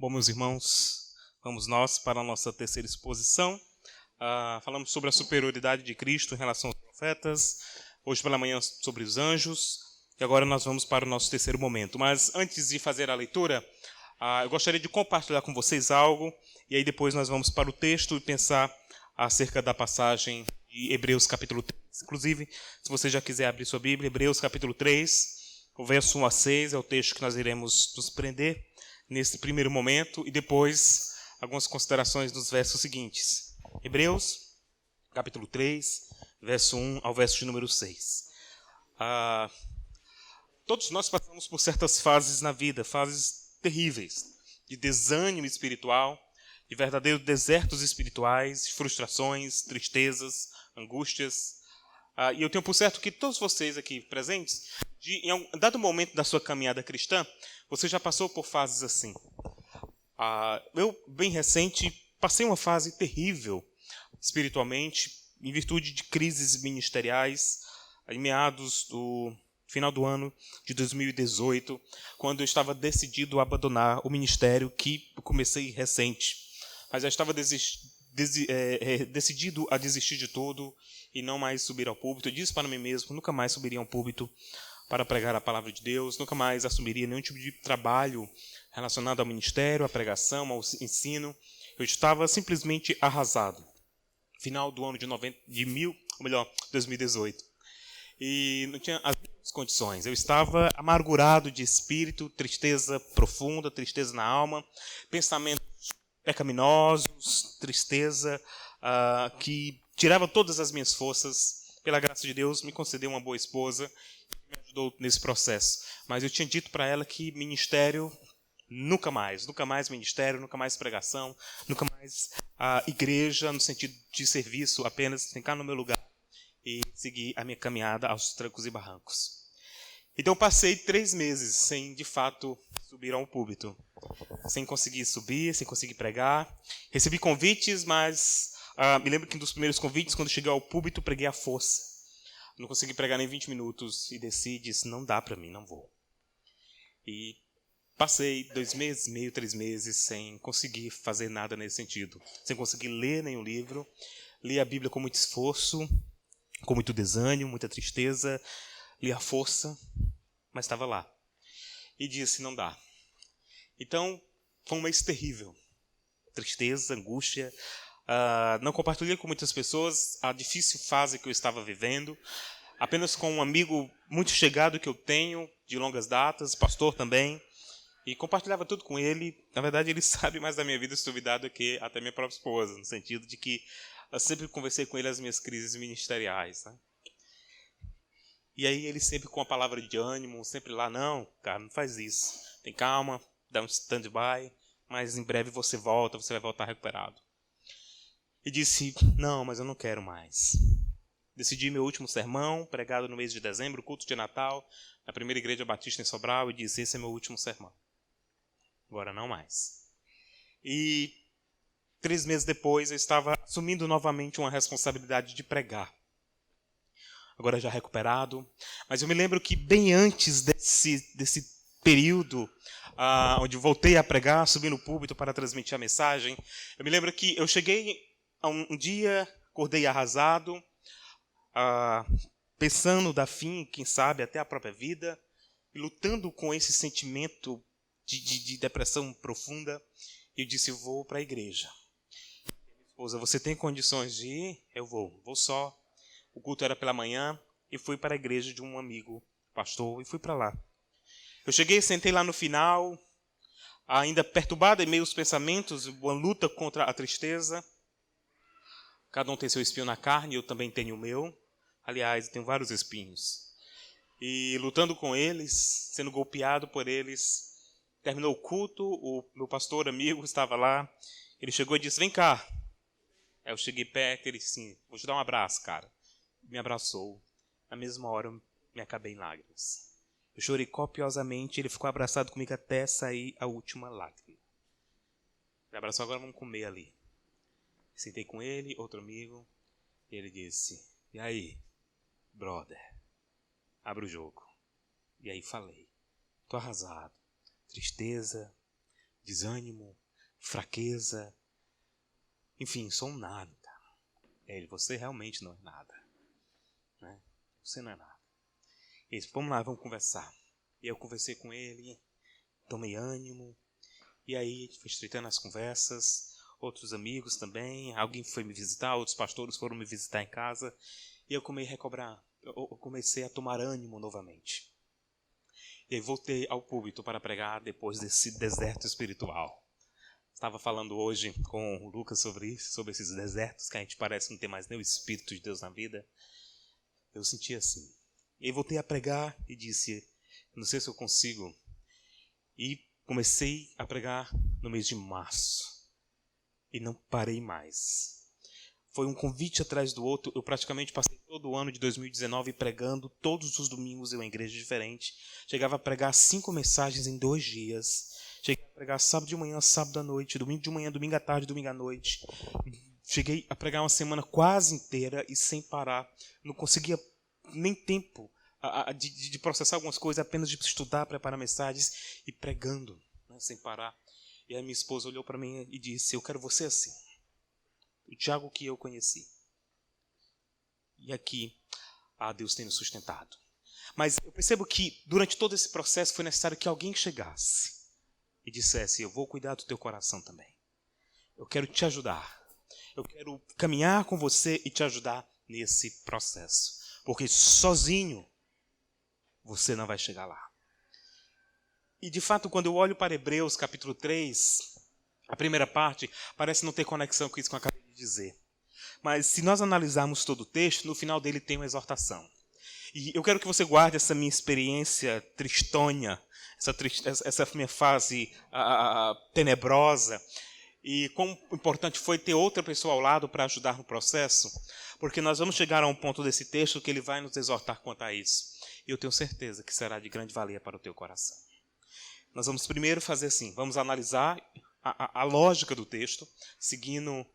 Bom, meus irmãos, vamos nós para a nossa terceira exposição. Falamos sobre a superioridade de Cristo em relação aos profetas, hoje pela manhã sobre os anjos, e agora nós vamos para o nosso terceiro momento. Mas antes de fazer a leitura, eu gostaria de compartilhar com vocês algo, e aí depois nós vamos para o texto e pensar acerca da passagem de Hebreus capítulo 3. Inclusive, se você já quiser abrir sua Bíblia, Hebreus capítulo 3, o verso 1 a 6 é o texto que nós iremos nos prender nesse primeiro momento, e depois algumas considerações nos versos seguintes. Hebreus, capítulo 3, verso 1 ao verso de número 6. Todos nós passamos por certas fases na vida, fases terríveis, de desânimo espiritual, de verdadeiros desertos espirituais, frustrações, tristezas, angústias. E eu tenho por certo que todos vocês aqui presentes, em um dado momento da sua caminhada cristã, você já passou por fases assim. Eu, bem recente, passei uma fase terrível espiritualmente, em virtude de crises ministeriais, em meados do final do ano de 2018, quando eu estava decidido a abandonar o ministério que eu comecei recente. Mas já estava decidido a desistir de tudo e não mais subir ao púlpito. Eu disse para mim mesmo, nunca mais subiria ao púlpito para pregar a palavra de Deus, nunca mais assumiria nenhum tipo de trabalho relacionado ao ministério, à pregação, ao ensino. Eu estava simplesmente arrasado. Final do ano de 2018. E não tinha as condições. Eu estava amargurado de espírito, tristeza profunda, tristeza na alma, pensamentos pecaminosos, tristeza que tirava todas as minhas forças. Pela graça de Deus, me concedeu uma boa esposa e me ajudou nesse processo. Mas eu tinha dito para ela que ministério, nunca mais ministério, nunca mais pregação, nunca mais igreja no sentido de serviço, apenas ficar no meu lugar e seguir a minha caminhada aos trancos e barrancos. Então eu passei 3 meses sem, de fato, subir ao púlpito. Sem conseguir subir, sem conseguir pregar. Recebi convites, mas me lembro que um dos primeiros convites, quando cheguei ao púlpito, preguei à força. Não consegui pregar nem 20 minutos e desci e disse, não dá para mim, não vou. E passei 2 meses, meio, 3 meses sem conseguir fazer nada nesse sentido. Sem conseguir ler nenhum livro. Li a Bíblia com muito esforço, com muito desânimo, muita tristeza. Li à força, mas estava lá. E disse, não dá. Então, foi um mês terrível. Tristeza, angústia. Não compartilhei com muitas pessoas a difícil fase que eu estava vivendo. Apenas com um amigo muito chegado que eu tenho, de longas datas, pastor também. E compartilhava tudo com ele. Na verdade, ele sabe mais da minha vida se duvidar do que até minha própria esposa. No sentido de que eu sempre conversei com ele as minhas crises ministeriais, né? E aí ele sempre com a palavra de ânimo, sempre lá, não, cara, não faz isso. Tem calma, dá um stand-by, mas em breve você volta, você vai voltar recuperado. E disse, não, mas eu não quero mais. Decidi meu último sermão, pregado no mês de dezembro, culto de Natal, na primeira igreja batista em Sobral, e disse, esse é meu último sermão. Agora não mais. E 3 meses depois eu estava assumindo novamente uma responsabilidade de pregar. Agora já recuperado. Mas eu me lembro que bem antes desse período, onde voltei a pregar, subi no púlpito para transmitir a mensagem, eu me lembro que eu cheguei a um dia, acordei arrasado, pensando dar fim, quem sabe, até a própria vida, e lutando com esse sentimento de depressão profunda, eu disse, vou para a igreja. Minha esposa, você tem condições de ir? Eu vou só. O culto era pela manhã e fui para a igreja de um amigo, pastor, e fui para lá. Eu cheguei, sentei lá no final, ainda perturbado em meus pensamentos, uma luta contra a tristeza. Cada um tem seu espinho na carne, eu também tenho o meu. Aliás, eu tenho vários espinhos. E lutando com eles, sendo golpeado por eles, terminou o culto, o meu pastor amigo estava lá, ele chegou e disse, vem cá. Aí eu cheguei perto e ele disse assim, vou te dar um abraço, cara. Me abraçou. Na mesma hora eu me acabei em lágrimas. Eu chorei copiosamente, ele ficou abraçado comigo até sair a última lágrima. Ele abraçou, agora vamos comer ali. Sentei com ele, outro amigo, e ele disse, e aí, brother, abre o jogo. E aí falei, tô arrasado, tristeza, desânimo, fraqueza. Enfim, sou um nada. Ele, você realmente não é nada. Né? Você não é nada. Ele disse, vamos lá, vamos conversar. E eu conversei com ele, tomei ânimo. E aí, foi estreitando as conversas. Outros amigos também. Alguém foi me visitar, outros pastores foram me visitar em casa. E eu comecei a tomar ânimo novamente. E aí voltei ao púlpito para pregar depois desse deserto espiritual. Estava falando hoje com o Lucas sobre isso, sobre esses desertos que a gente parece não ter mais nem o Espírito de Deus na vida. Eu senti assim. E aí voltei a pregar e disse, não sei se eu consigo. E comecei a pregar no mês de março. E não parei mais. Foi um convite atrás do outro. Eu praticamente passei todo o ano de 2019 pregando. Todos os domingos eu em igreja diferente. Chegava a pregar 5 mensagens em 2 dias. Cheguei a pregar sábado de manhã, sábado à noite, domingo de manhã, domingo à tarde, domingo à noite. Cheguei a pregar uma semana quase inteira e sem parar. Não conseguia nem tempo de processar algumas coisas, apenas de estudar, preparar mensagens e pregando, né, sem parar. E aí minha esposa olhou para mim e disse, eu quero você assim. O Tiago que eu conheci. E aqui, Deus tem nos sustentado. Mas eu percebo que durante todo esse processo foi necessário que alguém chegasse e dissesse, eu vou cuidar do teu coração também. Eu quero te ajudar. Eu quero caminhar com você e te ajudar nesse processo. Porque sozinho você não vai chegar lá. E de fato, quando eu olho para Hebreus capítulo 3, a primeira parte parece não ter conexão com isso que eu acabei de dizer. Mas se nós analisarmos todo o texto, no final dele tem uma exortação. E eu quero que você guarde essa minha experiência tristonha, essa minha fase tenebrosa. E quão importante foi ter outra pessoa ao lado para ajudar no processo. Porque nós vamos chegar a um ponto desse texto que ele vai nos exortar quanto a isso. E eu tenho certeza que será de grande valia para o teu coração. Nós vamos primeiro fazer assim, vamos analisar a lógica do texto, seguindo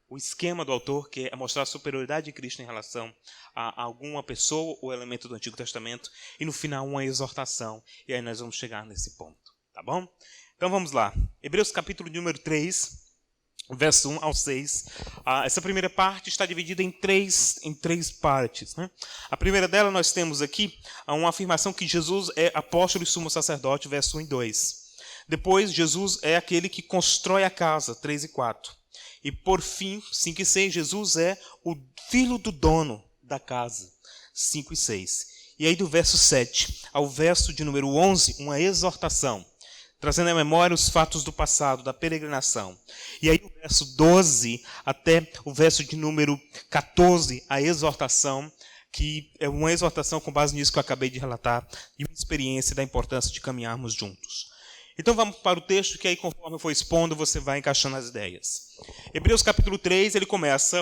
o esquema do autor, que é mostrar a superioridade de Cristo em relação a alguma pessoa ou elemento do Antigo Testamento, e no final uma exortação, e aí nós vamos chegar nesse ponto, tá bom? Então vamos lá, Hebreus capítulo número 3, verso 1 ao 6. Essa primeira parte está dividida em três partes, né? A primeira dela nós temos aqui uma afirmação que Jesus é apóstolo e sumo sacerdote, verso 1 e 2. Depois, Jesus é aquele que constrói a casa, 3 e 4. E por fim, 5 e 6, Jesus é o filho do dono da casa, 5 e 6. E aí do verso 7 ao verso de número 11, uma exortação, trazendo à memória os fatos do passado, da peregrinação. E aí do verso 12 até o verso de número 14, a exortação, que é uma exortação com base nisso que eu acabei de relatar, e uma experiência da importância de caminharmos juntos. Então vamos para o texto, que aí conforme eu for expondo, você vai encaixando as ideias. Hebreus capítulo 3, ele começa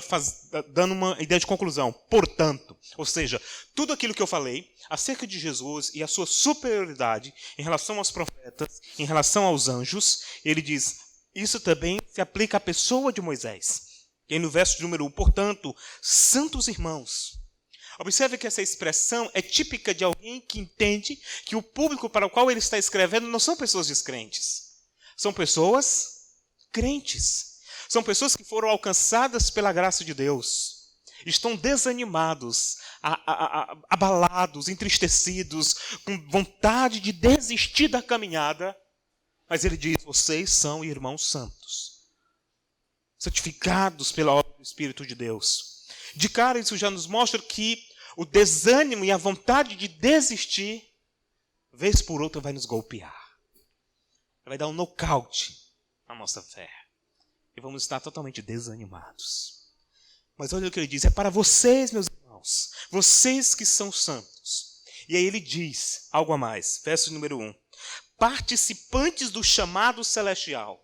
dando uma ideia de conclusão. Portanto, ou seja, tudo aquilo que eu falei acerca de Jesus e a sua superioridade em relação aos profetas, em relação aos anjos, ele diz, isso também se aplica à pessoa de Moisés. E aí no verso de número 1, portanto, santos irmãos. Observe que essa expressão é típica de alguém que entende que o público para o qual ele está escrevendo não são pessoas descrentes. São pessoas crentes. São pessoas que foram alcançadas pela graça de Deus. Estão desanimados, abalados, entristecidos, com vontade de desistir da caminhada. Mas ele diz, vocês são irmãos santos, santificados pela obra do Espírito de Deus. De cara, isso já nos mostra que o desânimo e a vontade de desistir, vez por outra, vai nos golpear. Vai dar um nocaute na nossa fé. E vamos estar totalmente desanimados. Mas olha o que ele diz, é para vocês, meus irmãos, vocês que são santos. E aí ele diz algo a mais, verso número 1. Participantes do chamado celestial.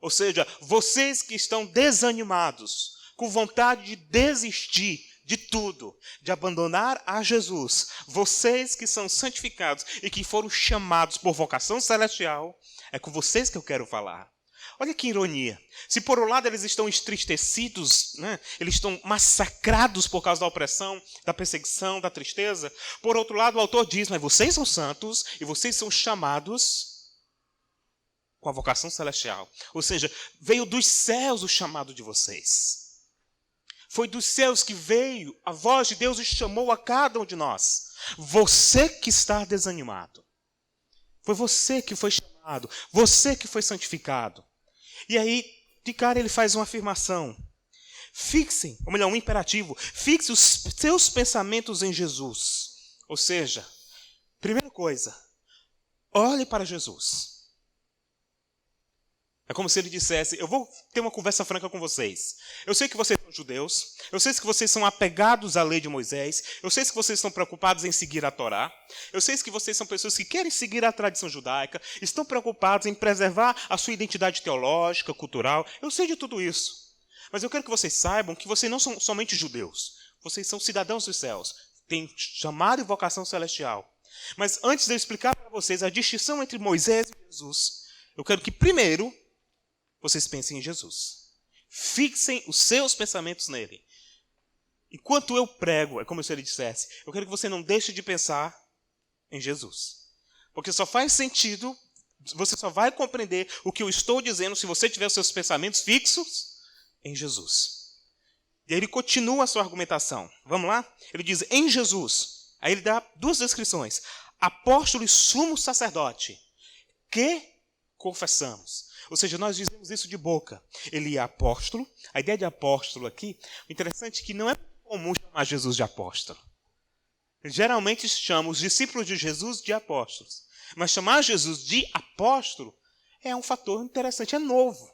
Ou seja, vocês que estão desanimados, com vontade de desistir de tudo, de abandonar a Jesus, vocês que são santificados e que foram chamados por vocação celestial, é com vocês que eu quero falar. Olha que ironia. Se por um lado eles estão entristecidos, né? Eles estão massacrados por causa da opressão, da perseguição, da tristeza, por outro lado o autor diz, mas vocês são santos e vocês são chamados com a vocação celestial. Ou seja, veio dos céus o chamado de vocês. Foi dos céus que veio a voz de Deus e chamou a cada um de nós. Você que está desanimado. Foi você que foi chamado. Você que foi santificado. E aí, de cara, ele faz uma afirmação. Fixem, ou melhor, um imperativo. Fixe os seus pensamentos em Jesus. Ou seja, primeira coisa, olhe para Jesus. É como se ele dissesse, eu vou ter uma conversa franca com vocês. Eu sei que vocês são judeus, eu sei que vocês são apegados à lei de Moisés, eu sei que vocês estão preocupados em seguir a Torá, eu sei que vocês são pessoas que querem seguir a tradição judaica, estão preocupados em preservar a sua identidade teológica, cultural, eu sei de tudo isso. Mas eu quero que vocês saibam que vocês não são somente judeus, vocês são cidadãos dos céus, têm chamado e vocação celestial. Mas antes de eu explicar para vocês a distinção entre Moisés e Jesus, eu quero que primeiro vocês pensem em Jesus. Fixem os seus pensamentos nele. Enquanto eu prego, é como se ele dissesse, eu quero que você não deixe de pensar em Jesus. Porque só faz sentido, você só vai compreender o que eu estou dizendo se você tiver os seus pensamentos fixos em Jesus. E aí ele continua a sua argumentação. Vamos lá? Ele diz, em Jesus. Aí ele dá duas descrições. Apóstolo e sumo sacerdote. Que confessamos. Ou seja, nós dizemos isso de boca. Ele é apóstolo. A ideia de apóstolo aqui, o interessante é que não é comum chamar Jesus de apóstolo. Geralmente chamamos os discípulos de Jesus de apóstolos. Mas chamar Jesus de apóstolo é um fator interessante, é novo.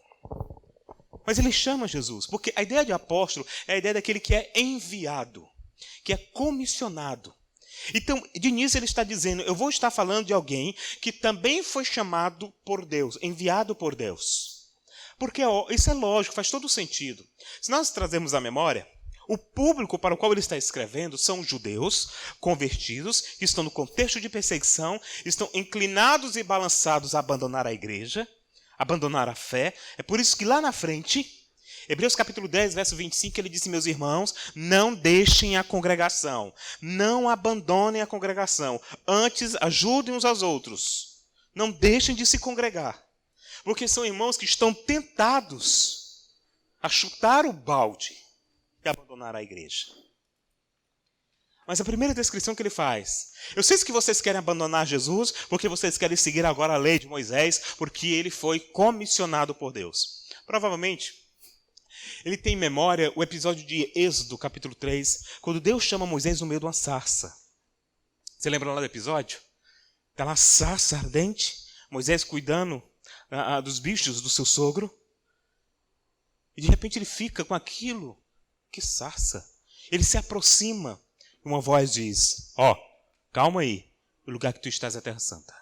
Mas ele chama Jesus, porque a ideia de apóstolo é a ideia daquele que é enviado, que é comissionado. Então, de início ele está dizendo, eu vou estar falando de alguém que também foi chamado por Deus, enviado por Deus. Porque isso é lógico, faz todo sentido. Se nós trazemos à memória, o público para o qual ele está escrevendo são judeus convertidos, que estão no contexto de perseguição, estão inclinados e balançados a abandonar a igreja, abandonar a fé. É por isso que lá na frente, Hebreus capítulo 10, verso 25, ele disse, meus irmãos, não deixem a congregação, não abandonem a congregação, antes ajudem uns aos outros, não deixem de se congregar, porque são irmãos que estão tentados a chutar o balde e abandonar a igreja. Mas a primeira descrição que ele faz, eu sei que vocês querem abandonar Jesus, porque vocês querem seguir agora a lei de Moisés, porque ele foi comissionado por Deus. Provavelmente, ele tem em memória o episódio de Êxodo, capítulo 3, quando Deus chama Moisés no meio de uma sarça. Você lembra lá do episódio? Está lá a sarça ardente, Moisés cuidando dos bichos do seu sogro. E de repente ele fica com aquilo. Que sarça. Ele se aproxima. Uma voz diz, calma aí, o lugar que tu estás é a Terra Santa.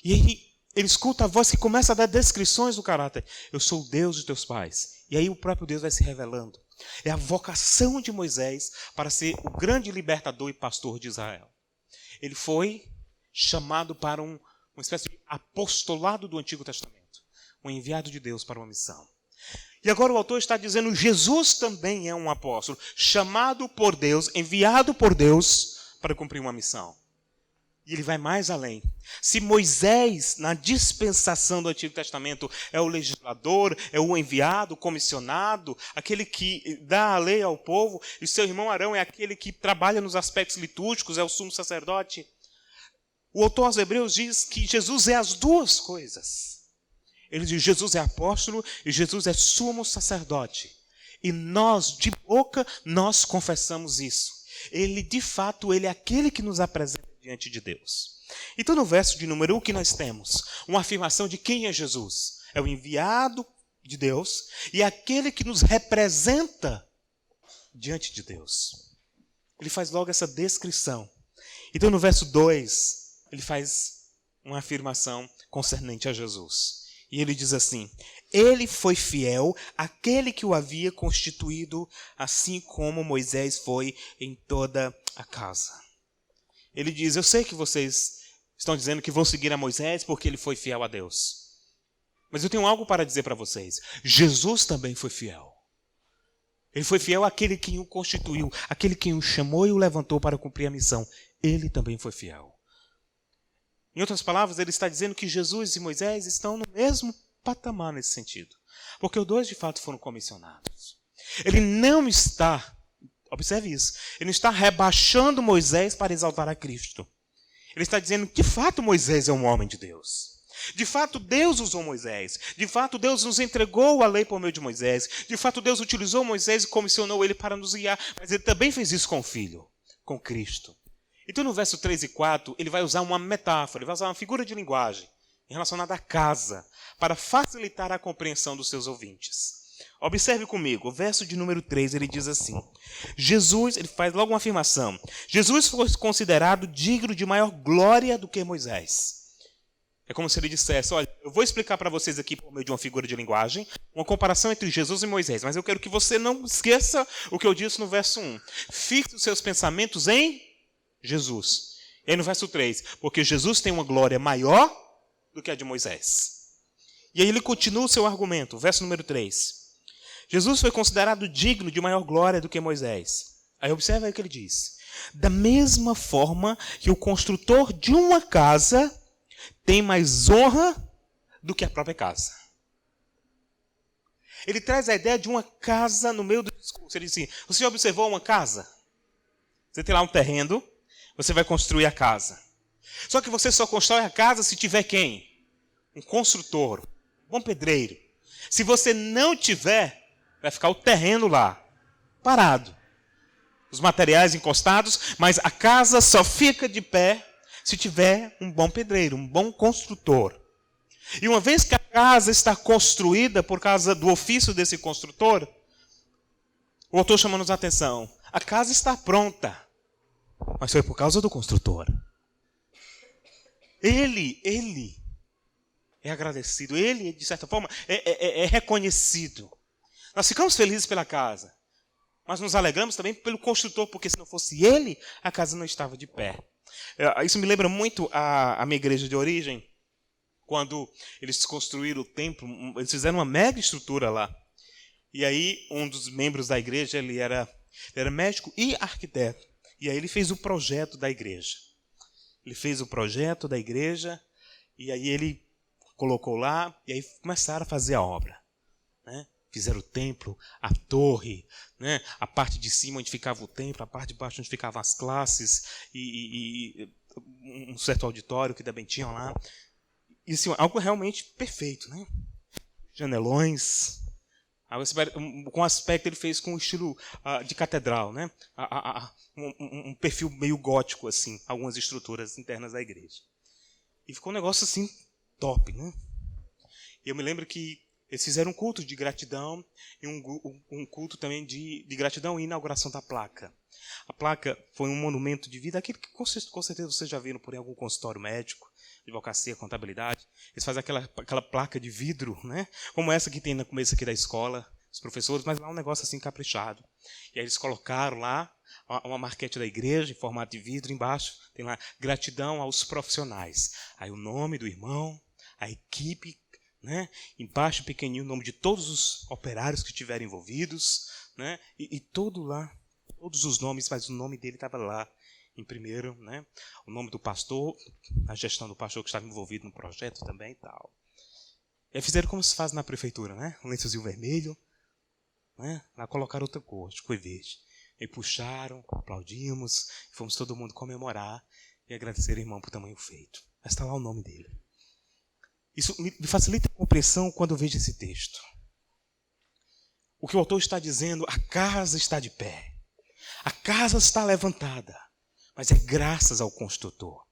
E aí ele escuta a voz que começa a dar descrições do caráter. Eu sou o Deus de teus pais. E aí o próprio Deus vai se revelando. É a vocação de Moisés para ser o grande libertador e pastor de Israel. Ele foi chamado para uma espécie de apostolado do Antigo Testamento. Um enviado de Deus para uma missão. E agora o autor está dizendo, Jesus também é um apóstolo, chamado por Deus, enviado por Deus para cumprir uma missão. E ele vai mais além. Se Moisés, na dispensação do Antigo Testamento, é o legislador, é o enviado, o comissionado, aquele que dá a lei ao povo, e seu irmão Arão é aquele que trabalha nos aspectos litúrgicos, é o sumo sacerdote. O autor aos Hebreus diz que Jesus é as duas coisas. Ele diz, Jesus é apóstolo e Jesus é sumo sacerdote. E nós, de boca, nós confessamos isso. Ele, de fato, ele é aquele que nos apresenta diante de Deus. Então, no verso de número 1 que nós temos, uma afirmação de quem é Jesus. É o enviado de Deus e aquele que nos representa diante de Deus. Ele faz logo essa descrição. Então, no verso 2, ele faz uma afirmação concernente a Jesus. E ele diz assim, ele foi fiel àquele que o havia constituído, assim como Moisés foi em toda a casa. Ele diz, eu sei que vocês estão dizendo que vão seguir a Moisés porque ele foi fiel a Deus. Mas eu tenho algo para dizer para vocês. Jesus também foi fiel. Ele foi fiel àquele que o constituiu, àquele que o chamou e o levantou para cumprir a missão. Ele também foi fiel. Em outras palavras, ele está dizendo que Jesus e Moisés estão no mesmo patamar nesse sentido. Porque os dois, de fato, foram comissionados. Ele não está, observe isso, ele não está rebaixando Moisés para exaltar a Cristo. Ele está dizendo que, de fato, Moisés é um homem de Deus. De fato, Deus usou Moisés. De fato, Deus nos entregou a lei por meio de Moisés. De fato, Deus utilizou Moisés e comissionou ele para nos guiar. Mas ele também fez isso com o Filho, com Cristo. Então, no verso 3 e 4, ele vai usar uma metáfora, ele vai usar uma figura de linguagem relacionada à casa, para facilitar a compreensão dos seus ouvintes. Observe comigo, o verso de número 3, ele diz assim, Jesus, ele faz logo uma afirmação, Jesus foi considerado digno de maior glória do que Moisés. É como se ele dissesse, olha, eu vou explicar para vocês aqui por meio de uma figura de linguagem, uma comparação entre Jesus e Moisés, mas eu quero que você não esqueça o que eu disse no verso 1. Fixe os seus pensamentos em Jesus. E aí no verso 3, porque Jesus tem uma glória maior do que a de Moisés. E aí ele continua o seu argumento, verso número 3. Jesus foi considerado digno de maior glória do que Moisés. Aí observa aí o que ele diz. Da mesma forma que o construtor de uma casa tem mais honra do que a própria casa. Ele traz a ideia de uma casa no meio do discurso. Ele diz assim, você já observou uma casa? Você tem lá um terreno, você vai construir a casa. Só que você só constrói a casa se tiver quem? Um construtor, um bom pedreiro. Se você não tiver, vai ficar o terreno lá, parado. Os materiais encostados, mas a casa só fica de pé se tiver um bom pedreiro, um bom construtor. E uma vez que a casa está construída por causa do ofício desse construtor, o autor chama-nos a atenção. A casa está pronta, mas foi por causa do construtor. Ele é agradecido, ele, de certa forma, é reconhecido. Nós ficamos felizes pela casa, mas nos alegramos também pelo construtor, porque se não fosse ele, a casa não estava de pé. Isso me lembra muito a minha igreja de origem, quando eles construíram o templo, eles fizeram uma mega estrutura lá. E aí um dos membros da igreja, ele era médico e arquiteto. E aí ele fez o projeto da igreja. Ele fez o projeto da igreja e aí ele colocou lá e aí começaram a fazer a obra, né? Fizeram o templo, a torre, né? A parte de cima onde ficava o templo, a parte de baixo onde ficavam as classes e um certo auditório que também tinham lá. E assim, algo realmente perfeito, né? Janelões, com aspecto ele fez com um estilo de catedral, né? Um perfil meio gótico, assim, algumas estruturas internas da igreja. E ficou um negócio assim, top, né? E eu me lembro que eles fizeram um culto de gratidão e um culto também de gratidão e inauguração da placa. A placa foi um monumento de vida, aquilo que com certeza vocês já viram por aí, algum consultório médico, advocacia, contabilidade. Eles fazem aquela placa de vidro, né? Como essa que tem no começo aqui da escola, os professores, mas lá um negócio assim caprichado. E aí eles colocaram lá uma marquete da igreja em formato de vidro, embaixo tem lá gratidão aos profissionais. Aí o nome do irmão, a equipe, né? Embaixo pequenininho o nome de todos os operários que estiveram envolvidos, né? E todo lá, todos os nomes, mas o nome dele estava lá em primeiro, né? O nome do pastor, a gestão do pastor que estava envolvido no projeto também e tal. E aí fizeram como se faz na prefeitura, né? Um lençozinho vermelho, né? Lá colocaram outra cor, acho que foi verde. E puxaram, aplaudimos, fomos todo mundo comemorar e agradecer ao irmão por tamanho feito. Mas está lá o nome dele. Isso me facilita a compreensão quando eu vejo esse texto. O que o autor está dizendo, a casa está de pé. A casa está levantada, mas é graças ao construtor.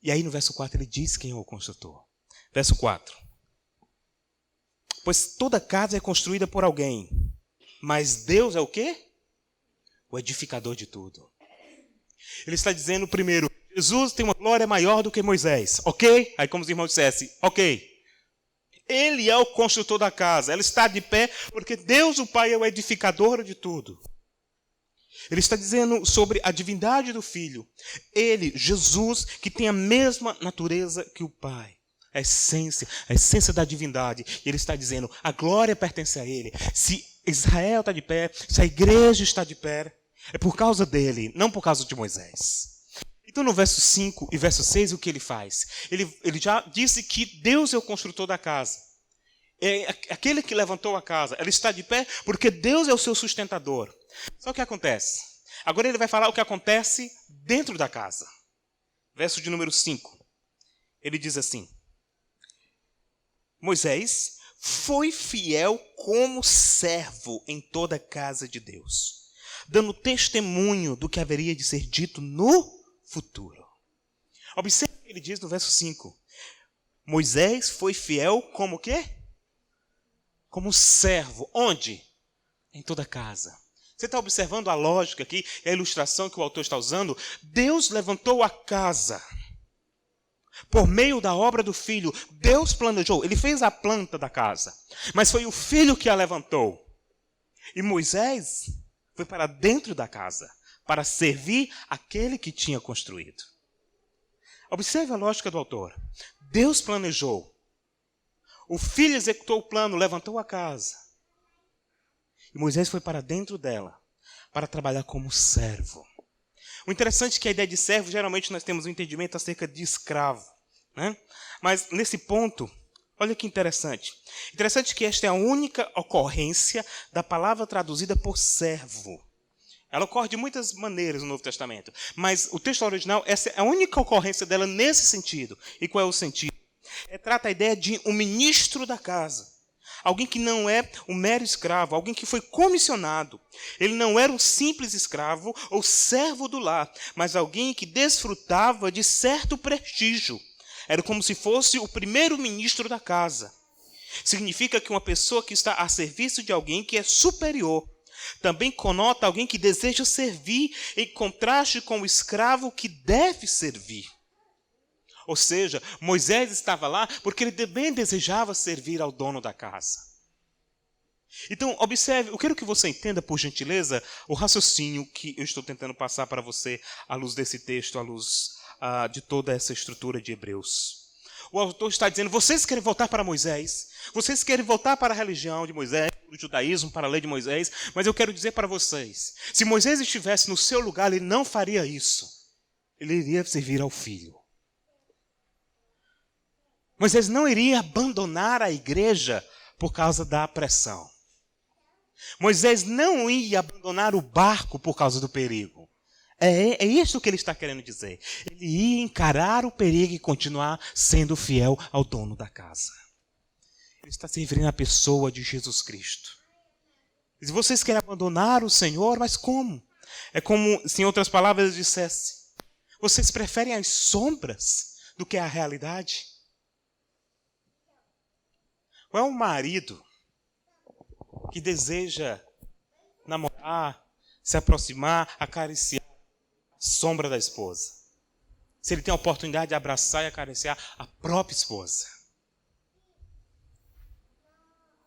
E aí no verso 4 ele diz quem é o construtor. Verso 4. Pois toda casa é construída por alguém, mas Deus é o quê? O edificador de tudo. Ele está dizendo primeiro, Jesus tem uma glória maior do que Moisés, ok? Aí como os irmãos dissessem, ok. Ele é o construtor da casa, ela está de pé porque Deus o Pai é o edificador de tudo. Ele está dizendo sobre a divindade do Filho. Ele, Jesus, que tem a mesma natureza que o Pai. A essência da divindade. E ele está dizendo, a glória pertence a ele. Se Israel está de pé, se a igreja está de pé, é por causa dele, não por causa de Moisés. Então, no verso 5 e verso 6, o que ele faz? Ele já disse que Deus é o construtor da casa. É aquele que levantou a casa. Ela está de pé porque Deus é o seu sustentador. Só o que acontece? Agora ele vai falar o que acontece dentro da casa. Verso de número 5. Ele diz assim: Moisés foi fiel como servo em toda a casa de Deus, dando testemunho do que haveria de ser dito no futuro. Observe o que ele diz no verso 5. Moisés foi fiel como o quê? Como servo. Onde? Em toda a casa. Você está observando a lógica aqui, a ilustração que o autor está usando? Deus levantou a casa. Por meio da obra do filho, Deus planejou. Ele fez a planta da casa. Mas foi o filho que a levantou. E Moisés foi para dentro da casa, para servir aquele que tinha construído. Observe a lógica do autor. Deus planejou. O filho executou o plano, levantou a casa. E Moisés foi para dentro dela, para trabalhar como servo. O interessante é que a ideia de servo, geralmente nós temos um entendimento acerca de escravo, né? Mas nesse ponto, olha que interessante. Interessante que esta é a única ocorrência da palavra traduzida por servo. Ela ocorre de muitas maneiras no Novo Testamento, mas o texto original, essa é a única ocorrência dela nesse sentido. E qual é o sentido? Trata a ideia de um ministro da casa. Alguém que não é um mero escravo, alguém que foi comissionado. Ele não era um simples escravo ou servo do lar, mas alguém que desfrutava de certo prestígio. Era como se fosse o primeiro ministro da casa. Significa que uma pessoa que está a serviço de alguém que é superior. Também conota alguém que deseja servir em contraste com o escravo que deve servir. Ou seja, Moisés estava lá porque ele também desejava servir ao dono da casa. Então, observe, eu quero que você entenda, por gentileza, o raciocínio que eu estou tentando passar para você à luz desse texto, à luz de toda essa estrutura de Hebreus. O autor está dizendo, vocês querem voltar para Moisés, vocês querem voltar para a religião de Moisés, para o judaísmo, para a lei de Moisés, mas eu quero dizer para vocês, se Moisés estivesse no seu lugar, ele não faria isso. Ele iria servir ao filho. Moisés não iria abandonar a igreja por causa da pressão. Moisés não ia abandonar o barco por causa do perigo. É isso que ele está querendo dizer. Ele ia encarar o perigo e continuar sendo fiel ao dono da casa. Ele está servindo a pessoa de Jesus Cristo. E se vocês querem abandonar o Senhor, mas como? É como se em outras palavras ele dissesse, vocês preferem as sombras do que a realidade? Qual é um marido que deseja namorar, se aproximar, acariciar a sombra da esposa? Se ele tem a oportunidade de abraçar e acariciar a própria esposa.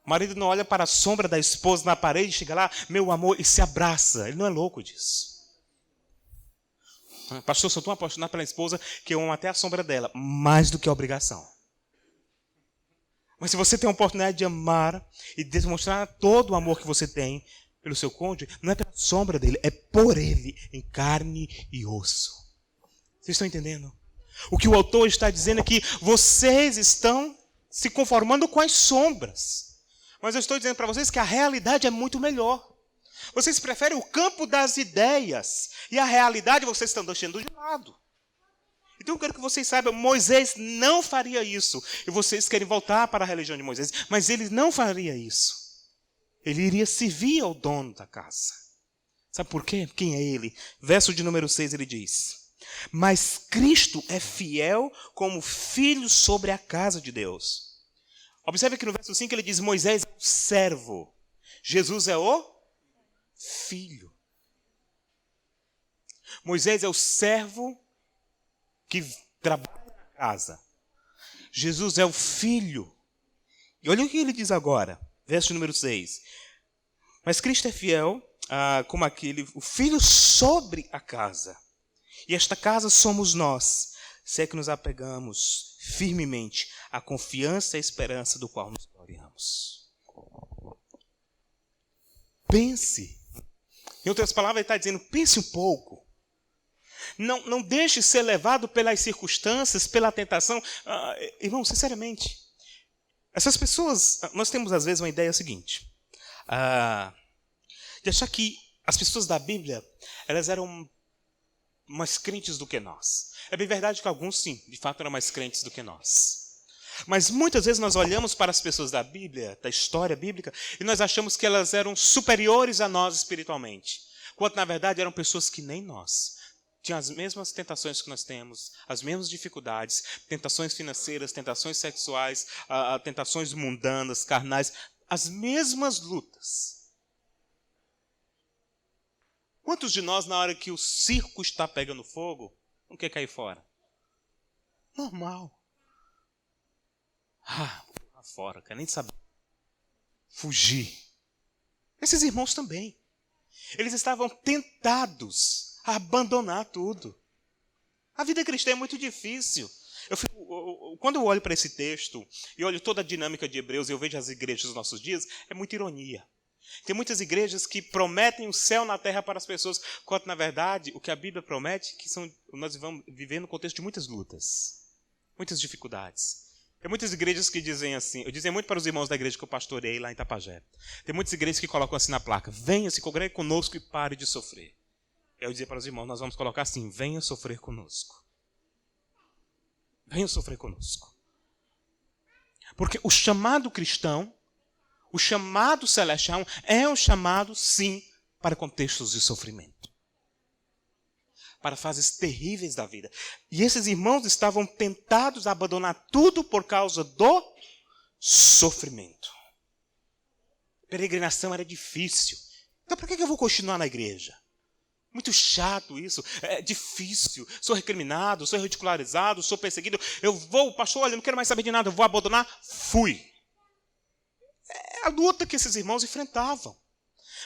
O marido não olha para a sombra da esposa na parede, chega lá, meu amor, e se abraça. Ele não é louco disso. Pastor, sou tão apaixonado pela esposa que eu amo até a sombra dela, mais do que a obrigação. Mas se você tem a oportunidade de amar e demonstrar todo o amor que você tem pelo seu cônjuge, não é pela sombra dele, é por ele, em carne e osso. Vocês estão entendendo? O que o autor está dizendo é que vocês estão se conformando com as sombras. Mas eu estou dizendo para vocês que a realidade é muito melhor. Vocês preferem o campo das ideias e a realidade vocês estão deixando de lado. Então eu quero que vocês saibam, Moisés não faria isso. E vocês querem voltar para a religião de Moisés, mas ele não faria isso. Ele iria servir ao dono da casa. Sabe por quê? Quem é ele? Verso de número 6 ele diz, mas Cristo é fiel como filho sobre a casa de Deus. Observe que no verso 5 ele diz, Moisés é o servo, Jesus é o filho. Moisés é o servo que trabalha na casa. Jesus é o filho. E olha o que ele diz agora, verso número 6. Mas Cristo é fiel como o filho sobre a casa. E esta casa somos nós, se é que nos apegamos firmemente à confiança e à esperança do qual nos gloriamos. Pense. Em outras palavras, ele está dizendo, pense um pouco. Não deixe ser levado pelas circunstâncias, pela tentação. Irmão, sinceramente, essas pessoas, nós temos às vezes uma ideia seguinte, de achar que as pessoas da Bíblia, elas eram mais crentes do que nós. É bem verdade que alguns, sim, de fato eram mais crentes do que nós. Mas muitas vezes nós olhamos para as pessoas da Bíblia, da história bíblica, e nós achamos que elas eram superiores a nós espiritualmente, quando na verdade eram pessoas que nem nós. Tinham as mesmas tentações que nós temos, as mesmas dificuldades, tentações financeiras, tentações sexuais, tentações mundanas, carnais, as mesmas lutas. Quantos de nós, na hora que o circo está pegando fogo, não quer cair fora? Normal. Lá fora, quer nem saber. Fugir. Esses irmãos também. Eles estavam tentados a abandonar tudo. A vida cristã é muito difícil. Quando eu olho para esse texto e olho toda a dinâmica de Hebreus e eu vejo as igrejas dos nossos dias, é muita ironia. Tem muitas igrejas que prometem o céu na terra para as pessoas, quando na verdade o que a Bíblia promete que nós vamos viver no contexto de muitas lutas, muitas dificuldades. Tem muitas igrejas que dizem assim, eu dizia muito para os irmãos da igreja que eu pastorei lá em Itapajé. Tem muitas igrejas que colocam assim na placa, venha, se congregue conosco e pare de sofrer. Eu dizia para os irmãos, nós vamos colocar assim, venha sofrer conosco. Venha sofrer conosco. Porque o chamado cristão, o chamado celestial é um chamado, sim, para contextos de sofrimento. Para fases terríveis da vida. E esses irmãos estavam tentados a abandonar tudo por causa do sofrimento. Peregrinação era difícil. Então para que eu vou continuar na igreja? Muito chato isso, é difícil, sou recriminado, sou ridicularizado, sou perseguido. Pastor, olha, eu não quero mais saber de nada, eu vou abandonar, fui. É a luta que esses irmãos enfrentavam.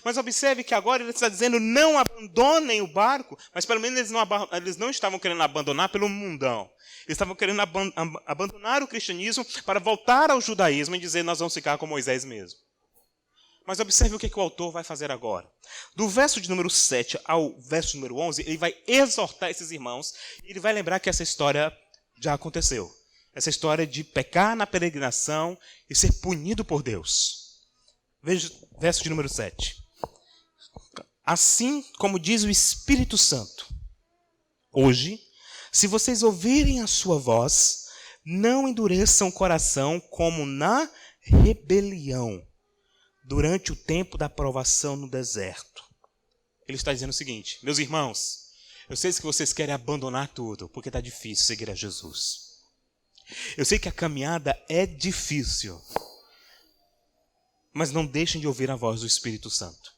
Mas observe que agora ele está dizendo, não abandonem o barco, mas pelo menos eles não estavam querendo abandonar pelo mundão. Eles estavam querendo abandonar o cristianismo para voltar ao judaísmo e dizer, nós vamos ficar com Moisés mesmo. Mas observe o que o autor vai fazer agora. Do verso de número 7 ao verso de número 11, ele vai exortar esses irmãos e ele vai lembrar que essa história já aconteceu. Essa história de pecar na peregrinação e ser punido por Deus. Veja o verso de número 7. Assim como diz o Espírito Santo, hoje, se vocês ouvirem a sua voz, não endureçam o coração como na rebelião, durante o tempo da provação no deserto. Ele está dizendo o seguinte, meus irmãos, eu sei que vocês querem abandonar tudo, porque está difícil seguir a Jesus. Eu sei que a caminhada é difícil, mas não deixem de ouvir a voz do Espírito Santo.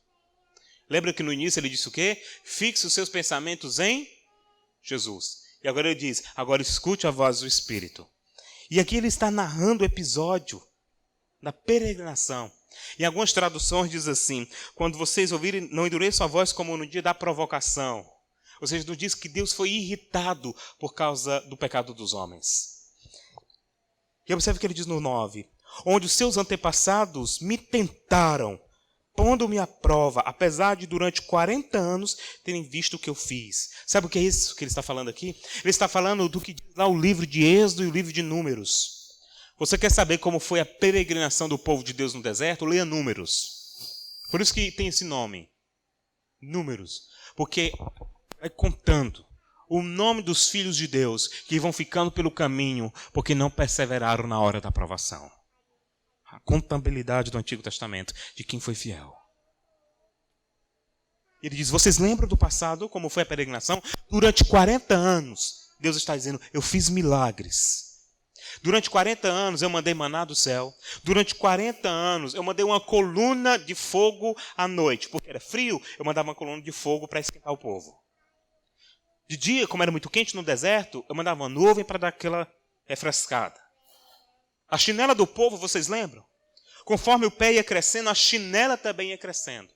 Lembra que no início ele disse o quê? Fixe os seus pensamentos em Jesus. E agora ele diz, agora escute a voz do Espírito. E aqui ele está narrando o episódio da peregrinação. Em algumas traduções diz assim, quando vocês ouvirem, não endureçam a voz como no dia da provocação. Ou seja, não diz que Deus foi irritado por causa do pecado dos homens. E observe que ele diz no 9, onde os seus antepassados me tentaram, pondo-me à prova, apesar de durante 40 anos terem visto o que eu fiz. Sabe o que é isso que ele está falando aqui? Ele está falando do que diz lá o livro de Êxodo e o livro de Números. Você quer saber como foi a peregrinação do povo de Deus no deserto? Leia Números. Por isso que tem esse nome. Números. Porque vai contando o nome dos filhos de Deus que vão ficando pelo caminho porque não perseveraram na hora da provação. A contabilidade do Antigo Testamento de quem foi fiel. Ele diz, vocês lembram do passado, como foi a peregrinação? Durante 40 anos, Deus está dizendo, eu fiz milagres. Durante 40 anos eu mandei maná do céu. Durante 40 anos eu mandei uma coluna de fogo à noite. Porque era frio, eu mandava uma coluna de fogo para esquentar o povo. De dia, como era muito quente no deserto, eu mandava uma nuvem para dar aquela refrescada. A chinela do povo, vocês lembram? Conforme o pé ia crescendo, a chinela também ia crescendo.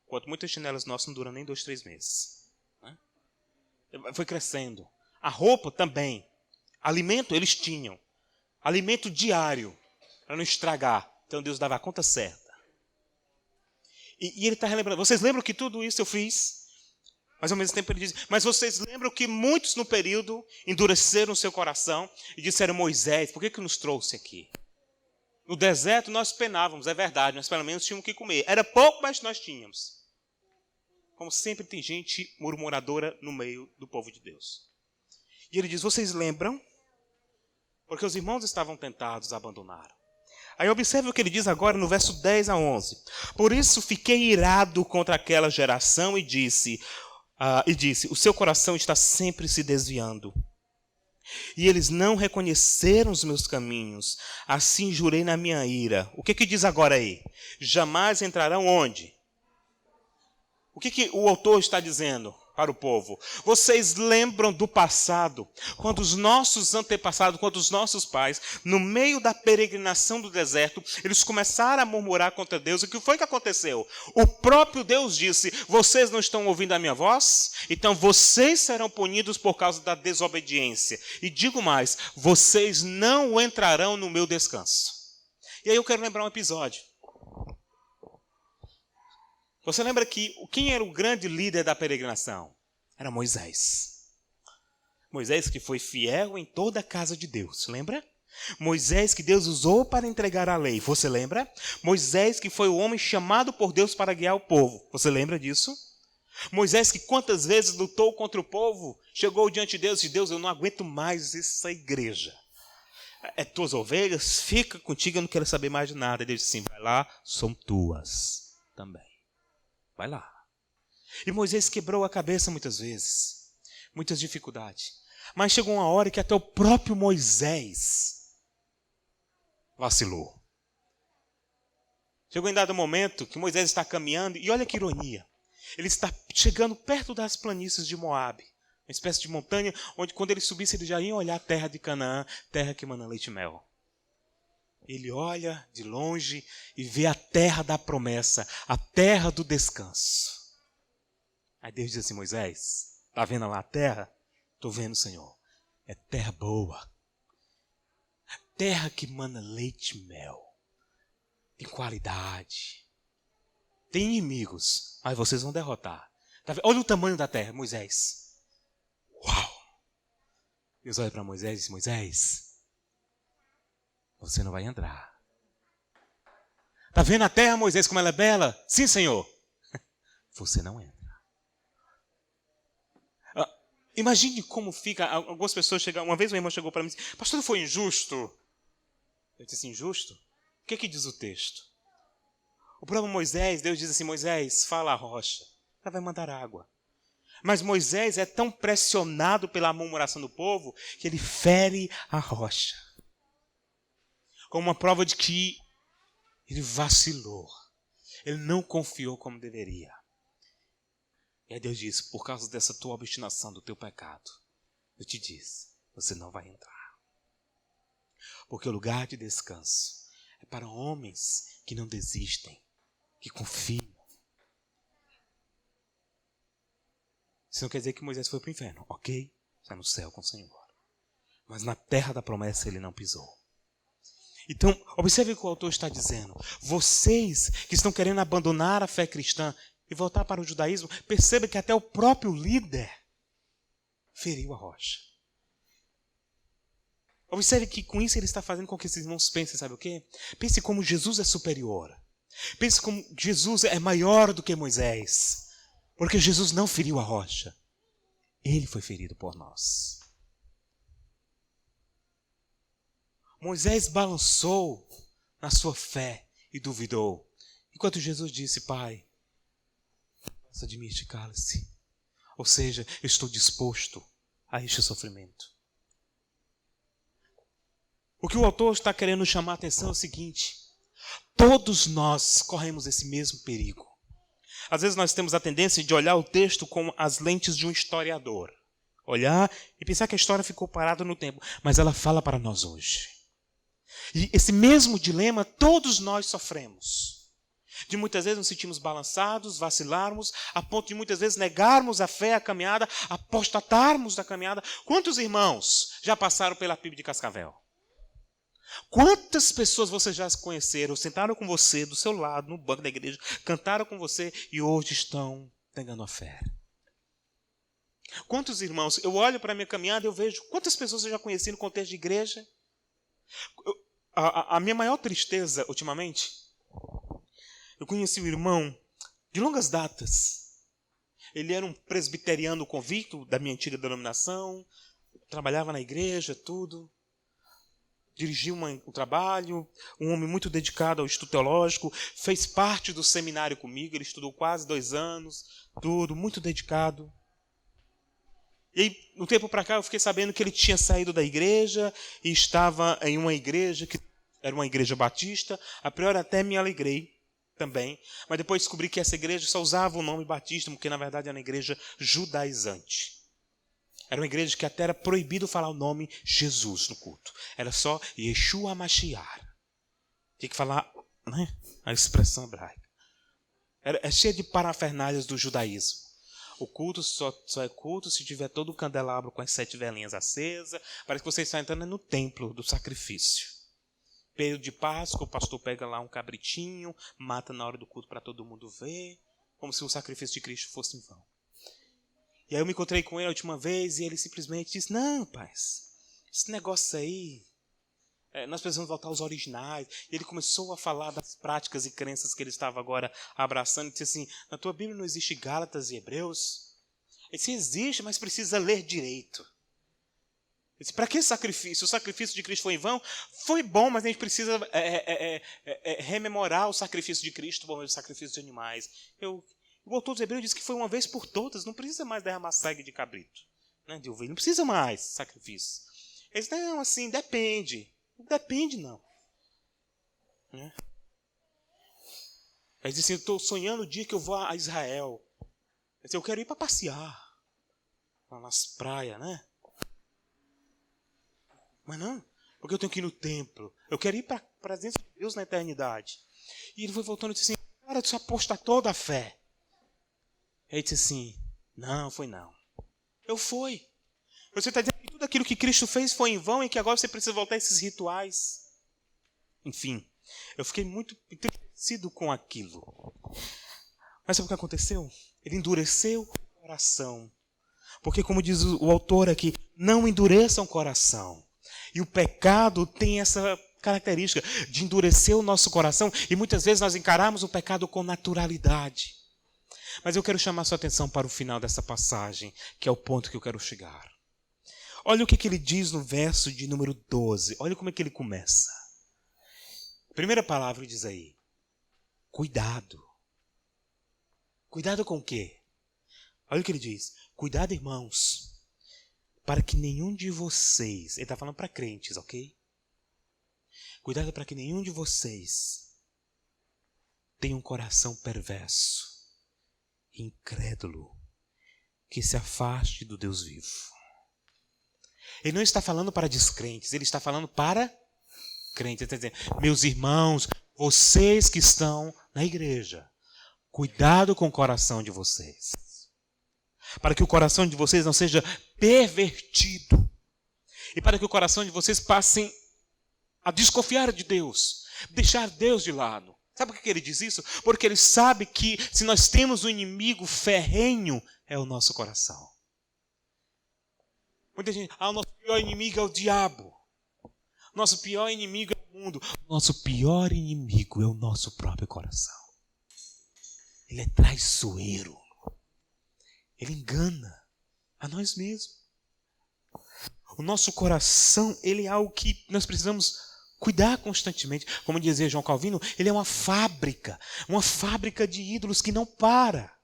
Enquanto muitas chinelas nossas não duram nem 2, 3 meses. Né? Foi crescendo. A roupa também. Alimento eles tinham. Alimento diário, para não estragar. Então Deus dava a conta certa. E ele está relembrando. Vocês lembram que tudo isso eu fiz? Mas ao mesmo tempo ele diz, mas vocês lembram que muitos no período endureceram o seu coração e disseram, Moisés, por que nos trouxe aqui? No deserto nós penávamos, é verdade, nós pelo menos tínhamos o que comer. Era pouco, mas nós tínhamos. Como sempre tem gente murmuradora no meio do povo de Deus. E ele diz, vocês lembram? Porque os irmãos estavam tentados a abandonar. Aí observe o que ele diz agora no verso 10 a 11. Por isso fiquei irado contra aquela geração e disse, o seu coração está sempre se desviando. E eles não reconheceram os meus caminhos. Assim jurei na minha ira. O que diz agora aí? Jamais entrarão onde? O que o autor está dizendo para o povo? Vocês lembram do passado, quando os nossos antepassados, quando os nossos pais, no meio da peregrinação do deserto, eles começaram a murmurar contra Deus. E o que foi que aconteceu? O próprio Deus disse, vocês não estão ouvindo a minha voz? Então vocês serão punidos por causa da desobediência. E digo mais, vocês não entrarão no meu descanso. E aí eu quero lembrar um episódio. Você lembra que quem era o grande líder da peregrinação? Era Moisés. Moisés que foi fiel em toda a casa de Deus, lembra? Moisés que Deus usou para entregar a lei, você lembra? Moisés que foi o homem chamado por Deus para guiar o povo, você lembra disso? Moisés que quantas vezes lutou contra o povo, chegou diante de Deus e disse, Deus, eu não aguento mais essa igreja. É tuas ovelhas, fica contigo, eu não quero saber mais de nada. E Deus disse assim, vai lá, são tuas também. Vai lá. E Moisés quebrou a cabeça muitas vezes. Muitas dificuldades. Mas chegou uma hora que até o próprio Moisés vacilou. Chegou em dado momento que Moisés está caminhando. E olha que ironia. Ele está chegando perto das planícies de Moabe. Uma espécie de montanha onde quando ele subisse ele já ia olhar a terra de Canaã. Terra que mana leite e mel. Ele olha de longe e vê a terra da promessa, a terra do descanso. Aí Deus diz assim, Moisés, está vendo lá a terra? Estou vendo, Senhor. É terra boa. Terra que mana leite e mel. Tem qualidade. Tem inimigos, mas vocês vão derrotar. Tá vendo? Olha o tamanho da terra, Moisés. Uau! Deus olha para Moisés e diz, Moisés, você não vai entrar. Está vendo a terra, Moisés, como ela é bela? Sim, Senhor. Você não entra. Imagine como fica. Algumas pessoas chegam. Uma vez uma irmã chegou para mim e disse, pastor, foi injusto. Eu disse, injusto? O que diz o texto? O próprio Moisés, Deus diz assim, Moisés, fala à rocha. Ela vai mandar água. Mas Moisés é tão pressionado pela murmuração do povo que ele fere a rocha. Como uma prova de que ele vacilou. Ele não confiou como deveria. E aí Deus diz, por causa dessa tua obstinação, do teu pecado, eu te disse, você não vai entrar. Porque o lugar de descanso é para homens que não desistem, que confiam. Isso não quer dizer que Moisés foi para o inferno, ok? Está no céu com o Senhor. Mas na terra da promessa ele não pisou. Então, observe o que o autor está dizendo. Vocês que estão querendo abandonar a fé cristã e voltar para o judaísmo, perceba que até o próprio líder feriu a rocha. Observe que com isso ele está fazendo com que esses irmãos pensem, sabe o quê? Pense como Jesus é superior. Pense como Jesus é maior do que Moisés. Porque Jesus não feriu a rocha. Ele foi ferido por nós. Moisés balançou na sua fé e duvidou. Enquanto Jesus disse, Pai, passa de mim este cálice. Ou seja, eu estou disposto a este sofrimento. O que o autor está querendo chamar a atenção é o seguinte. Todos nós corremos esse mesmo perigo. Às vezes nós temos a tendência de olhar o texto com as lentes de um historiador. Olhar e pensar que a história ficou parada no tempo. Mas ela fala para nós hoje. E esse mesmo dilema todos nós sofremos. De muitas vezes nos sentimos balançados, vacilarmos, a ponto de muitas vezes negarmos a fé, a caminhada, apostatarmos da caminhada. Quantos irmãos já passaram pela PIB de Cascavel? Quantas pessoas vocês já conheceram, sentaram com você, do seu lado, no banco da igreja, cantaram com você e hoje estão negando a fé? Quantos irmãos? Eu olho para a minha caminhada e eu vejo quantas pessoas eu já conheci no contexto de igreja. A minha maior tristeza, ultimamente, eu conheci um irmão de longas datas. Ele era um presbiteriano convicto da minha antiga denominação, trabalhava na igreja, tudo. Dirigiu um trabalho, um homem muito dedicado ao estudo teológico, fez parte do seminário comigo, ele estudou quase 2 anos, tudo, muito dedicado. E aí, um tempo para cá, eu fiquei sabendo que ele tinha saído da igreja e estava em uma igreja que era uma igreja batista. A priori até me alegrei também, mas depois descobri que essa igreja só usava o nome batista, porque na verdade era uma igreja judaizante. Era uma igreja que até era proibido falar o nome Jesus no culto. Era só Yeshua Mashiach. Tinha que falar, né, a expressão hebraica. É cheio de parafernálias do judaísmo. O culto só é culto se tiver todo o candelabro com as 7 velinhas acesas. Parece que você está entrando no templo do sacrifício. Período de Páscoa, o pastor pega lá um cabritinho, mata na hora do culto para todo mundo ver, como se o sacrifício de Cristo fosse em vão. E aí eu me encontrei com ele a última vez e ele simplesmente disse, não, rapaz, esse negócio aí, nós precisamos voltar aos originais. E ele começou a falar das práticas e crenças que ele estava agora abraçando. Ele disse assim, na tua Bíblia não existe Gálatas e Hebreus? Ele disse, existe, mas precisa ler direito. Ele disse, para que sacrifício? O sacrifício de Cristo foi em vão? Foi bom, mas a gente precisa rememorar o sacrifício de Cristo, o sacrifício de animais. O autor dos Hebreus diz que foi uma vez por todas, não precisa mais derramar sangue de cabrito, né, de ovelha, não precisa mais sacrifício. Ele disse, não, assim, depende. Não depende, não. Né? Ele disse assim, eu estou sonhando o dia que eu vou a Israel. Ele disse, eu quero ir para passear, lá nas praias, né? Mas não, porque eu tenho que ir no templo. Eu quero ir para a presença de Deus na eternidade. E ele foi voltando e disse assim, cara, tu apostatou da fé. Ele disse assim, não, foi não. Eu fui. Você está dizendo que tudo aquilo que Cristo fez foi em vão e que agora você precisa voltar a esses rituais. Enfim, eu fiquei muito entristecido com aquilo. Mas sabe o que aconteceu? Ele endureceu o coração. Porque, como diz o autor aqui, não endureçam o coração. E o pecado tem essa característica de endurecer o nosso coração. E muitas vezes nós encaramos o pecado com naturalidade. Mas eu quero chamar sua atenção para o final dessa passagem, que é o ponto que eu quero chegar. Olha o que ele diz no verso de número 12. Olha como é que ele começa. A primeira palavra diz aí, cuidado. Cuidado com o quê? Olha o que ele diz. Cuidado, irmãos, para que nenhum de vocês... Ele está falando para crentes, ok? Cuidado para que nenhum de vocês tenha um coração perverso, incrédulo, que se afaste do Deus vivo. Ele não está falando para descrentes, ele está falando para crentes. Ele está dizendo, meus irmãos, vocês que estão na igreja, cuidado com o coração de vocês. Para que o coração de vocês não seja pervertido. E para que o coração de vocês passem a desconfiar de Deus, deixar Deus de lado. Sabe por que ele diz isso? Porque ele sabe que se nós temos um inimigo ferrenho, é o nosso coração. Muita gente, o nosso pior inimigo é o diabo. Nosso pior inimigo é o mundo. Nosso pior inimigo é o nosso próprio coração. Ele é traiçoeiro. Ele engana a nós mesmos. O nosso coração, ele é algo que nós precisamos cuidar constantemente. Como dizia João Calvino, ele é uma fábrica de ídolos que não para.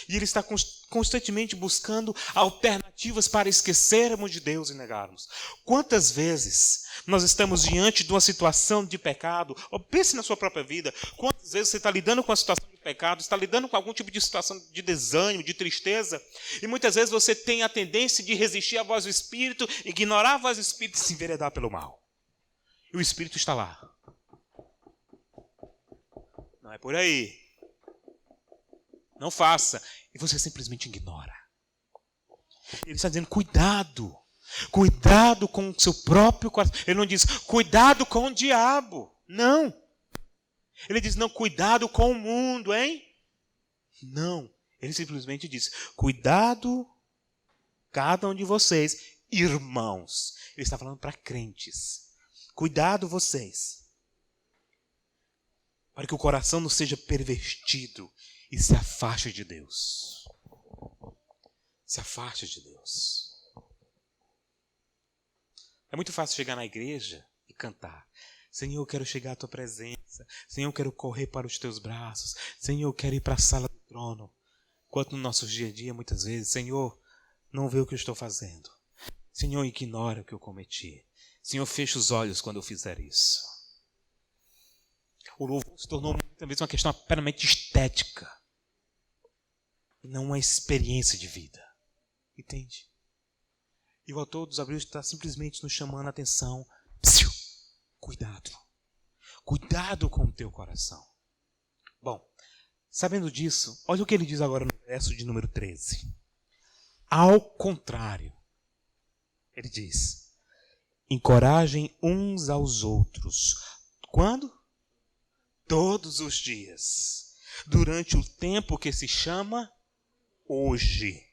E ele está constantemente buscando alternativas para esquecermos de Deus e negarmos. Quantas vezes nós estamos diante de uma situação de pecado, ou pense na sua própria vida, quantas vezes você está lidando com a situação de pecado, está lidando com algum tipo de situação de desânimo, de tristeza, e muitas vezes você tem a tendência de resistir à voz do Espírito, ignorar a voz do Espírito e se enveredar pelo mal. E o Espírito está lá. Não é por aí. Não faça. E você simplesmente ignora. Ele está dizendo, cuidado. Cuidado com o seu próprio coração. Ele não diz, cuidado com o diabo. Não. Ele diz, não, cuidado com o mundo, hein? Não. Ele simplesmente diz, cuidado cada um de vocês, irmãos. Ele está falando para crentes. Cuidado vocês, para que o coração não seja pervertido e se afaste de Deus. Se afaste de Deus. É muito fácil chegar na igreja e cantar. Senhor, eu quero chegar à tua presença. Senhor, eu quero correr para os teus braços. Senhor, eu quero ir para a sala do trono. Enquanto no nosso dia a dia, muitas vezes, Senhor, não vê o que eu estou fazendo. Senhor, ignora o que eu cometi. Senhor, fecha os olhos quando eu fizer isso. O louvor se tornou muitas vezes uma questão apenas estética. E não uma experiência de vida. Entende? E o autor dos Hebreus está simplesmente nos chamando a atenção. Cuidado. Cuidado com o teu coração. Bom, sabendo disso, olha o que ele diz agora no verso de número 13. Ao contrário, ele diz: encorajem uns aos outros. Quando? Todos os dias. Durante o tempo que se chama hoje.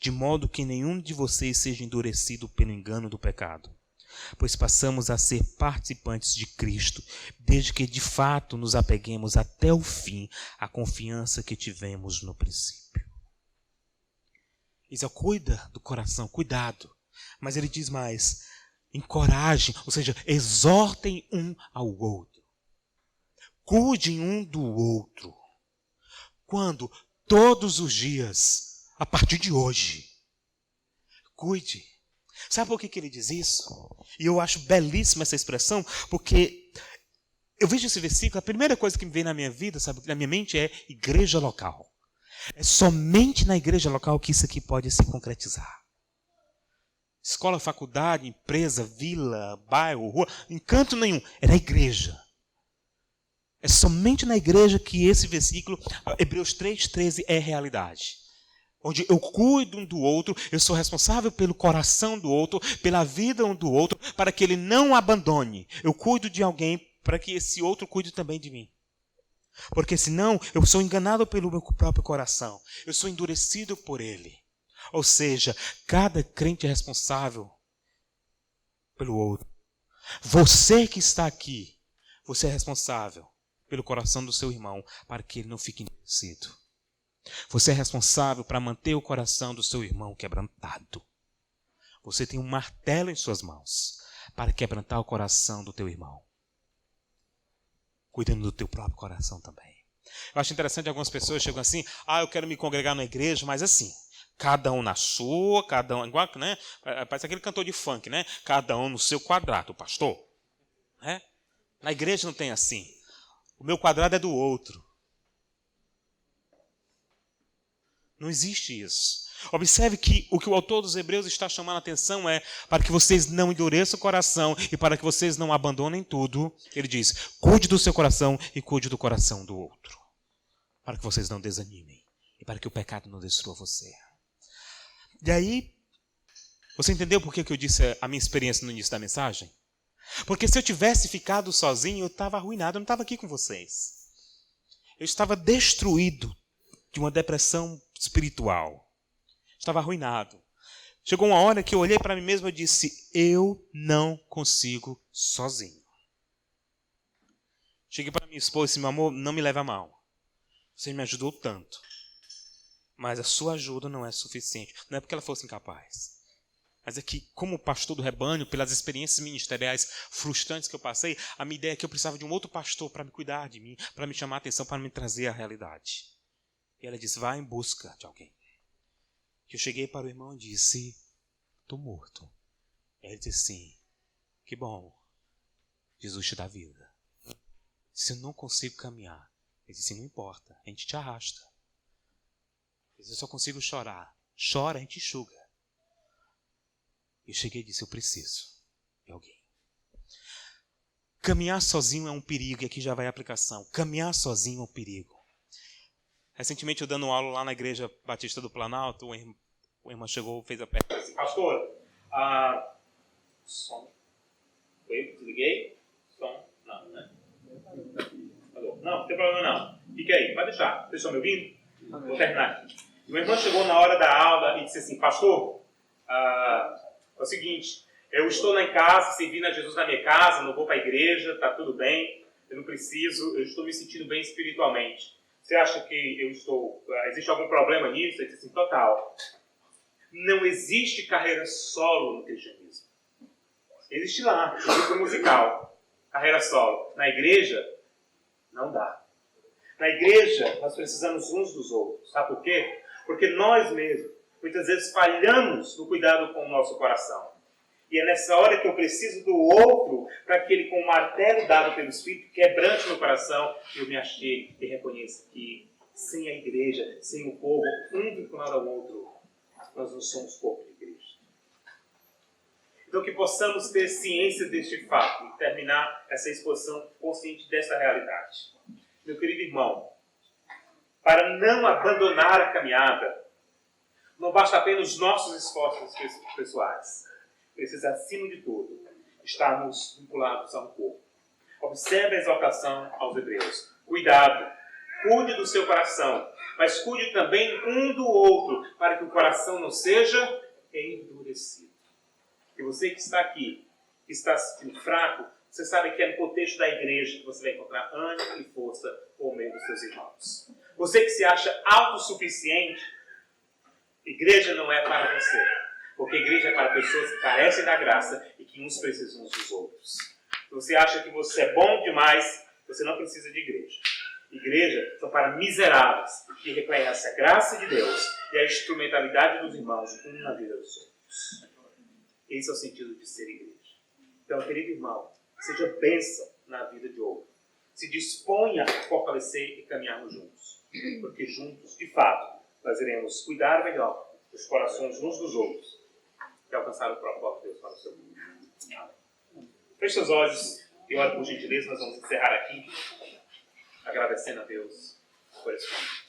De modo que nenhum de vocês seja endurecido pelo engano do pecado. Pois passamos a ser participantes de Cristo, desde que de fato nos apeguemos até o fim à confiança que tivemos no princípio. Isso cuida do coração, cuidado. Mas ele diz mais, encorajem, ou seja, exortem um ao outro. Cuidem um do outro. Quando? Todos os dias, a partir de hoje. Cuide. Sabe por que ele diz isso? E eu acho belíssima essa expressão, porque eu vejo esse versículo, a primeira coisa que me vem na minha vida, sabe, na minha mente é igreja local. É somente na igreja local que isso aqui pode se concretizar. Escola, faculdade, empresa, vila, bairro, rua, em canto nenhum. É na igreja. É somente na igreja que esse versículo, Hebreus 3,13, é realidade. Onde eu cuido um do outro, eu sou responsável pelo coração do outro, pela vida um do outro, para que ele não abandone. Eu cuido de alguém para que esse outro cuide também de mim. Porque senão eu sou enganado pelo meu próprio coração. Eu sou endurecido por ele. Ou seja, cada crente é responsável pelo outro. Você que está aqui, você é responsável pelo coração do seu irmão, para que ele não fique endurecido. Você é responsável para manter o coração do seu irmão quebrantado. Você tem um martelo em suas mãos para quebrantar o coração do teu irmão. Cuidando do teu próprio coração também. Eu acho interessante algumas pessoas chegam assim, eu quero me congregar na igreja, mas assim, cada um na sua, cada um, igual, né? Parece aquele cantor de funk, né? Cada um no seu quadrado, pastor. Né? Na igreja não tem assim. O meu quadrado é do outro. Não existe isso. Observe que o autor dos Hebreus está chamando a atenção é para que vocês não endureçam o coração e para que vocês não abandonem tudo. Ele diz, cuide do seu coração e cuide do coração do outro. Para que vocês não desanimem e para que o pecado não destrua você. E aí, você entendeu por que eu disse a minha experiência no início da mensagem? Porque se eu tivesse ficado sozinho, eu estava arruinado, eu não estava aqui com vocês. Eu estava destruído de uma depressão espiritual. Estava arruinado. Chegou uma hora que eu olhei para mim mesmo e disse, eu não consigo sozinho. Cheguei para minha esposa e disse, meu amor, não me leva a mal. Você me ajudou tanto. Mas a sua ajuda não é suficiente. Não é porque ela fosse incapaz. Mas é que, como pastor do rebanho, pelas experiências ministeriais frustrantes que eu passei, a minha ideia é que eu precisava de um outro pastor para me cuidar de mim, para me chamar a atenção, para me trazer a realidade. E ela disse, vá em busca de alguém. Eu cheguei para o irmão e disse, estou morto. Ele disse assim, que bom, Jesus te dá vida. Se eu não consigo caminhar, ele disse, não importa, a gente te arrasta. Ele disse, eu só consigo chorar. Chora, a gente enxuga. Eu cheguei e disse, eu preciso de alguém. Caminhar sozinho é um perigo, e aqui já vai a aplicação. Caminhar sozinho é um perigo. Recentemente, eu dando aula lá na Igreja Batista do Planalto, o irmão chegou e fez a pergunta. Pastor, som. Foi? Desliguei? Som? Não, né? Alô? Não, não tem problema não. Fica aí, vai deixar. Vocês estão me ouvindo? Vou terminar aqui. O irmão chegou na hora da aula e disse assim, pastor, É o seguinte, eu estou lá em casa, servindo a Jesus na minha casa, não vou para a igreja, está tudo bem, eu não preciso, eu estou me sentindo bem espiritualmente. Você acha que existe algum problema nisso? Ele diz assim, total. Não existe carreira solo no cristianismo. Existe lá, no grupo musical, carreira solo. Na igreja, não dá. Na igreja, nós precisamos uns dos outros. Sabe por quê? Porque nós mesmos, muitas vezes, falhamos no cuidado com o nosso coração. E é nessa hora que eu preciso do outro, para que ele, com o martelo dado pelo Espírito, quebrante meu coração, eu me achegue e reconheça que, sem a igreja, sem o povo, um vinculado ao outro, nós não somos corpo de Cristo. Então, que possamos ter ciência deste fato e terminar essa exposição consciente dessa realidade. Meu querido irmão, para não abandonar a caminhada, não basta apenas os nossos esforços pessoais. Precisa, acima de tudo, estarmos vinculados a um corpo. Observe a exortação aos hebreus. Cuidado, cuide do seu coração, mas cuide também um do outro, para que o coração não seja endurecido. E você que está aqui, que está se sentindo fraco, você sabe que é no contexto da igreja que você vai encontrar ânimo e força por meio dos seus irmãos. Você que se acha autossuficiente, igreja não é para você. Porque a igreja é para pessoas que carecem da graça e que uns precisam uns dos outros. Se você acha que você é bom demais, você não precisa de igreja. Igreja são para miseráveis que reconhecem a graça de Deus e a instrumentalidade dos irmãos, um na vida dos outros. Esse é o sentido de ser igreja. Então, querido irmão, seja bênção na vida de outro. Se disponha a fortalecer e caminharmos juntos. Porque juntos, de fato, nós iremos cuidar melhor dos corações uns dos outros e alcançar o propósito de Deus para o seu mundo. Feche seus olhos e ore por gentileza. Nós vamos encerrar aqui agradecendo a Deus por esse momento.